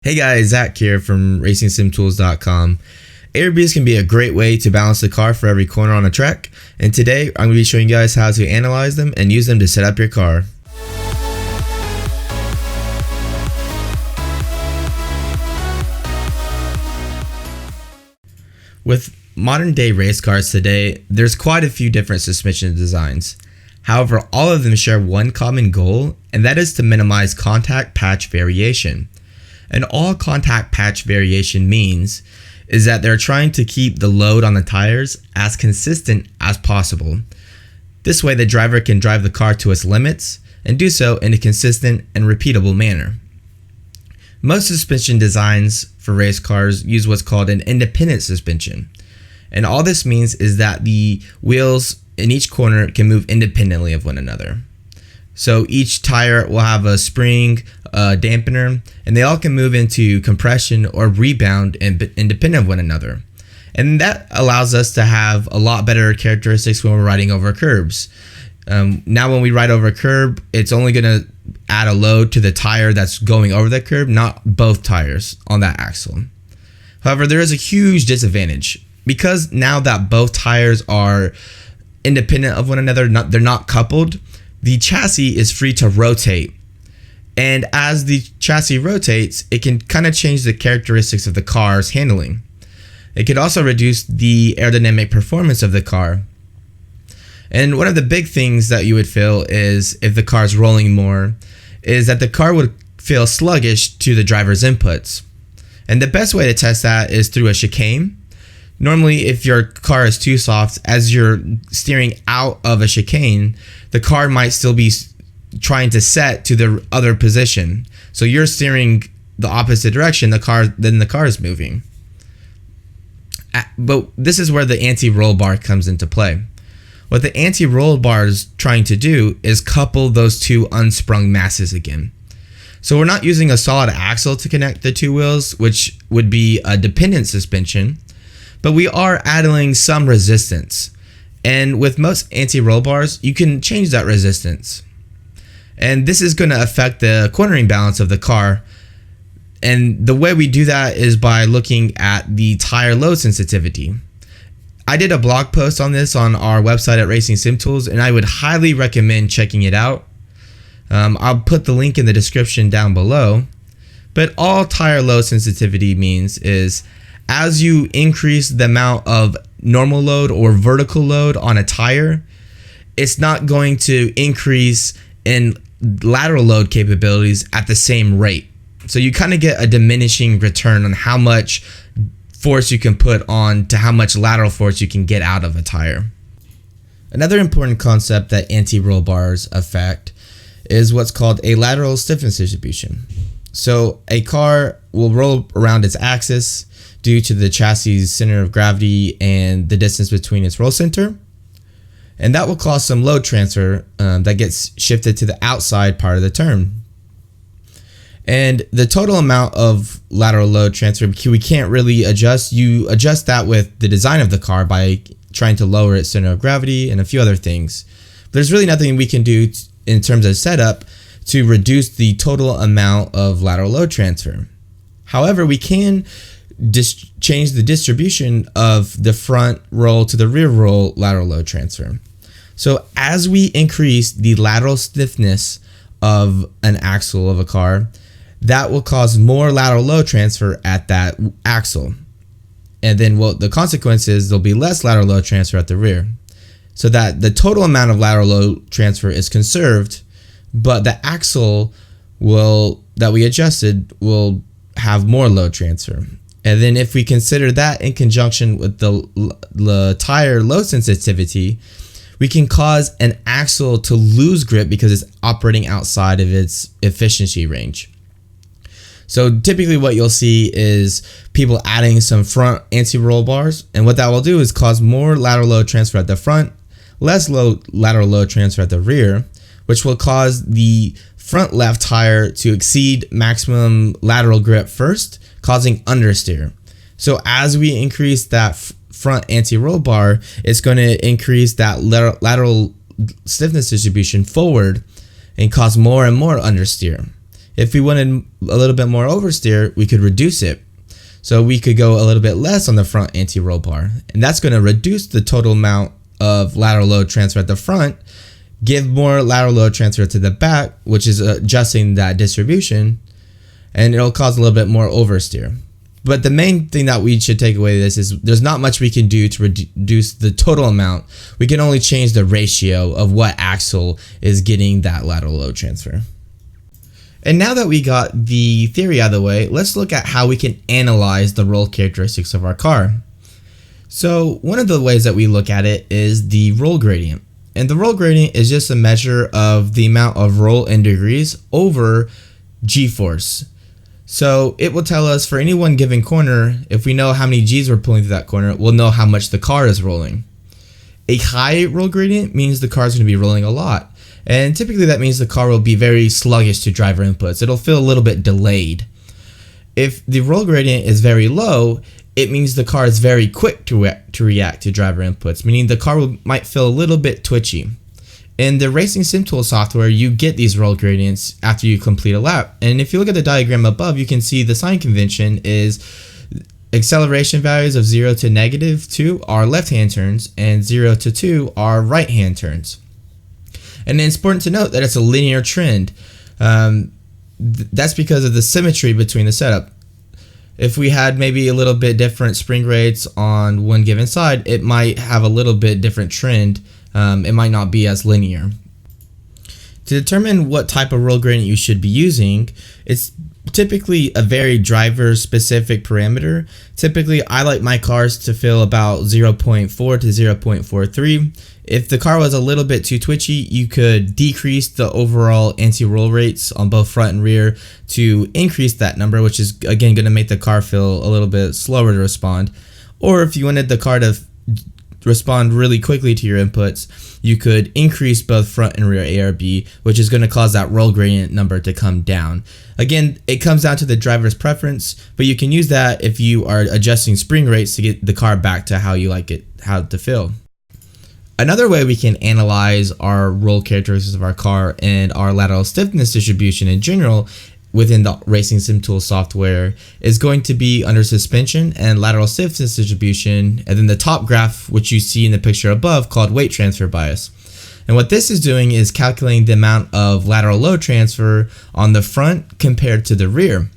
Hey guys, Zach here from RacingSimTools.com. ARBs can be a great way to balance the car for every corner on a track, and today I'm going to be showing you guys how to analyze them and use them to set up your car. With modern day race cars today, there's quite a few different suspension designs. However, all of them share one common goal, and that is to minimize contact patch variation. And all contact patch variation means is that they're trying to keep the load on the tires as consistent as possible. This way the driver can drive the car to its limits and do so in a consistent and repeatable manner. Most suspension designs for race cars use what's called an independent suspension. And all this means is that the wheels in each corner can move independently of one another. So each tire will have a spring, dampener, and they all can move into compression or rebound independent of one another. And that allows us to have a lot better characteristics when we're riding over curbs. Now when we ride over a curb, it's only going to add a load to the tire that's going over the curb, not both tires on that axle. However, there is a huge disadvantage. Because now that both tires are independent of one another, they're not coupled, the chassis is free to rotate. And as the chassis rotates, it can kind of change the characteristics of the car's handling. It could also reduce the aerodynamic performance of the car. And one of the big things that you would feel is if the car's rolling more, is that the car would feel sluggish to the driver's inputs. And the best way to test that is through a chicane. Normally, if your car is too soft, as you're steering out of a chicane, the car might still be trying to set to the other position. So you're steering the opposite direction, the car is moving. But this is where the anti-roll bar comes into play. What the anti-roll bar is trying to do is couple those two unsprung masses again. So we're not using a solid axle to connect the two wheels, which would be a dependent suspension, but we are adding some resistance. And with most anti-roll bars, you can change that resistance. And this is going to affect the cornering balance of the car. And the way we do that is by looking at the tire load sensitivity. I did a blog post on this on our website at Racing Sim Tools, and I would highly recommend checking it out. I'll put the link in the description down below. But all tire load sensitivity means is as you increase the amount of normal load or vertical load on a tire, it's not going to increase in lateral load capabilities at the same rate. So you kind of get a diminishing return on how much force you can put on to how much lateral force you can get out of a tire. Another important concept that anti-roll bars affect is what's called a lateral stiffness distribution. So a car will roll around its axis due to the chassis' center of gravity and the distance between its roll center. And that will cause some load transfer that gets shifted to the outside part of the turn. And the total amount of lateral load transfer, we can't really adjust. You adjust that with the design of the car by trying to lower its center of gravity and a few other things. But there's really nothing we can do in terms of setup to reduce the total amount of lateral load transfer. However, we can change the distribution of the front roll to the rear roll lateral load transfer. So as we increase the lateral stiffness of an axle of a car, that will cause more lateral load transfer at that axle. And then the consequence is there'll be less lateral load transfer at the rear. So that the total amount of lateral load transfer is conserved, but the axle that we adjusted will have more load transfer. And then if we consider that in conjunction with the tire load sensitivity, we can cause an axle to lose grip because it's operating outside of its efficiency range. So typically what you'll see is people adding some front anti-roll bars, and what that will do is cause more lateral load transfer at the front, less lateral load transfer at the rear, which will cause the front left tire to exceed maximum lateral grip first, causing understeer. So as we increase that front anti-roll bar, it's going to increase that lateral stiffness distribution forward and cause more and more understeer. If we wanted a little bit more oversteer, we could reduce it. So we could go a little bit less on the front anti-roll bar, and that's going to reduce the total amount of lateral load transfer at the front, give more lateral load transfer to the back, which is adjusting that distribution, and it'll cause a little bit more oversteer. But the main thing that we should take away this is there's not much we can do to reduce the total amount. We can only change the ratio of what axle is getting that lateral load transfer. And now that we got the theory out of the way, let's look at how we can analyze the roll characteristics of our car. So one of the ways that we look at it is the roll gradient. And the roll gradient is just a measure of the amount of roll in degrees over g-force. So it will tell us for any one given corner, if we know how many G's we're pulling through that corner, we'll know how much the car is rolling. A high roll gradient means the car is going to be rolling a lot. And typically that means the car will be very sluggish to driver inputs. It'll feel a little bit delayed. If the roll gradient is very low, it means the car is very quick to react to driver inputs, meaning the car might feel a little bit twitchy. In the Racing Sim Tool software, you get these roll gradients after you complete a lap. And if you look at the diagram above, you can see the sign convention is acceleration values of 0 to -2 are left-hand turns and 0 to 2 are right-hand turns. And it's important to note that it's a linear trend. That's because of the symmetry between the setup. If we had maybe a little bit different spring rates on one given side, it might have a little bit different trend. It might not be as linear. To determine what type of roll gradient you should be using, it's typically a very driver specific parameter. Typically, I like my cars to feel about 0.4 to 0.43. If the car was a little bit too twitchy, you could decrease the overall anti-roll rates on both front and rear to increase that number, which is again going to make the car feel a little bit slower to respond. Or if you wanted the car to respond really quickly to your inputs, you could increase both front and rear ARB, which is going to cause that roll gradient number to come down. Again, it comes down to the driver's preference, but you can use that if you are adjusting spring rates to get the car back to how you like it, how to feel. Another way we can analyze our roll characteristics of our car and our lateral stiffness distribution in general within the Racing Sim Tool software is going to be under suspension and lateral stiffness distribution, and then the top graph, which you see in the picture above, called weight transfer bias. And what this is doing is calculating the amount of lateral load transfer on the front compared to the rear.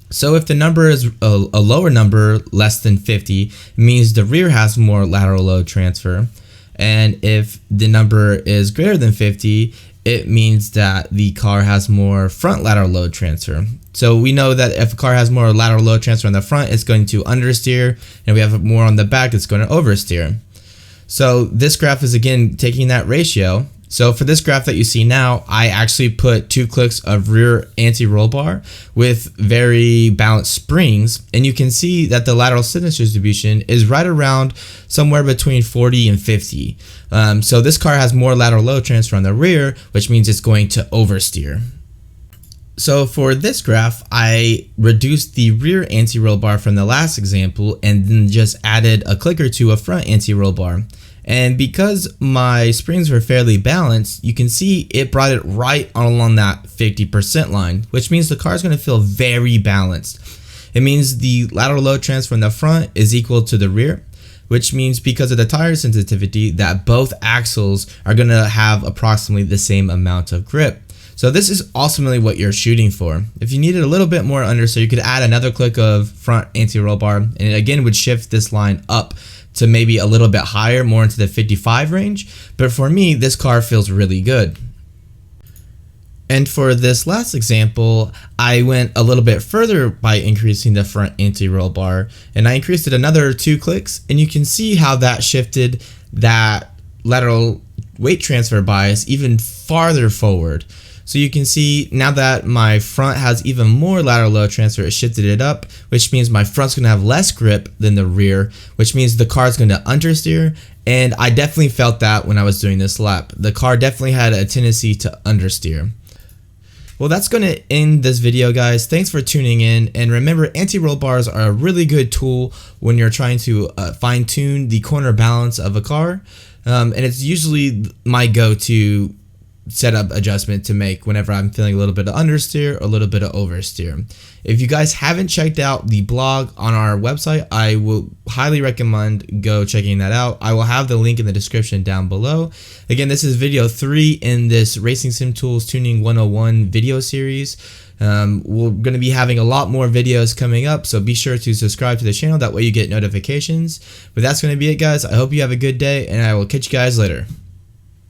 So if the number is a lower number, less than 50, it means the rear has more lateral load transfer. And if the number is greater than 50, it means that the car has more front lateral load transfer. So we know that if a car has more lateral load transfer on the front, it's going to understeer, and if we have more on the back, it's going to oversteer. So this graph is again taking that ratio. So for this graph that you see now, I actually put 2 clicks of rear anti-roll bar with very balanced springs, and you can see that the lateral stiffness distribution is right around somewhere between 40 and 50. So this car has more lateral load transfer on the rear, which means it's going to oversteer. So for this graph, I reduced the rear anti-roll bar from the last example and then just added a click or two of front anti-roll bar. And because my springs were fairly balanced, you can see it brought it right along that 50% line, which means the car is going to feel very balanced. It means the lateral load transfer in the front is equal to the rear, which means because of the tire sensitivity that both axles are going to have approximately the same amount of grip. So this is ultimately what you're shooting for. If you needed a little bit more understeer, you could add another click of front anti-roll bar, and it again would shift this line up to maybe a little bit higher, more into the 55 range. But for me, this car feels really good. And for this last example, I went a little bit further by increasing the front anti-roll bar, and I increased it another 2 clicks, and you can see how that shifted that lateral weight transfer bias even farther forward. So you can see now that my front has even more lateral load transfer, it shifted it up, which means my front's going to have less grip than the rear, which means the car's going to understeer. And I definitely felt that when I was doing this lap. The car definitely had a tendency to understeer. Well, that's going to end this video, guys. Thanks for tuning in. And remember, anti-roll bars are a really good tool when you're trying to fine-tune the corner balance of a car. And it's usually my go-to setup adjustment to make whenever I'm feeling a little bit of understeer or a little bit of oversteer. If you guys haven't checked out the blog on our website, I will highly recommend go checking that out. I will have the link in the description down below. Again, this is video 3 in this Racing Sim Tools Tuning 101 video series. We're going to be having a lot more videos coming up, so be sure to subscribe to the channel. That way you get notifications. But that's going to be it, guys. I hope you have a good day, and I will catch you guys later.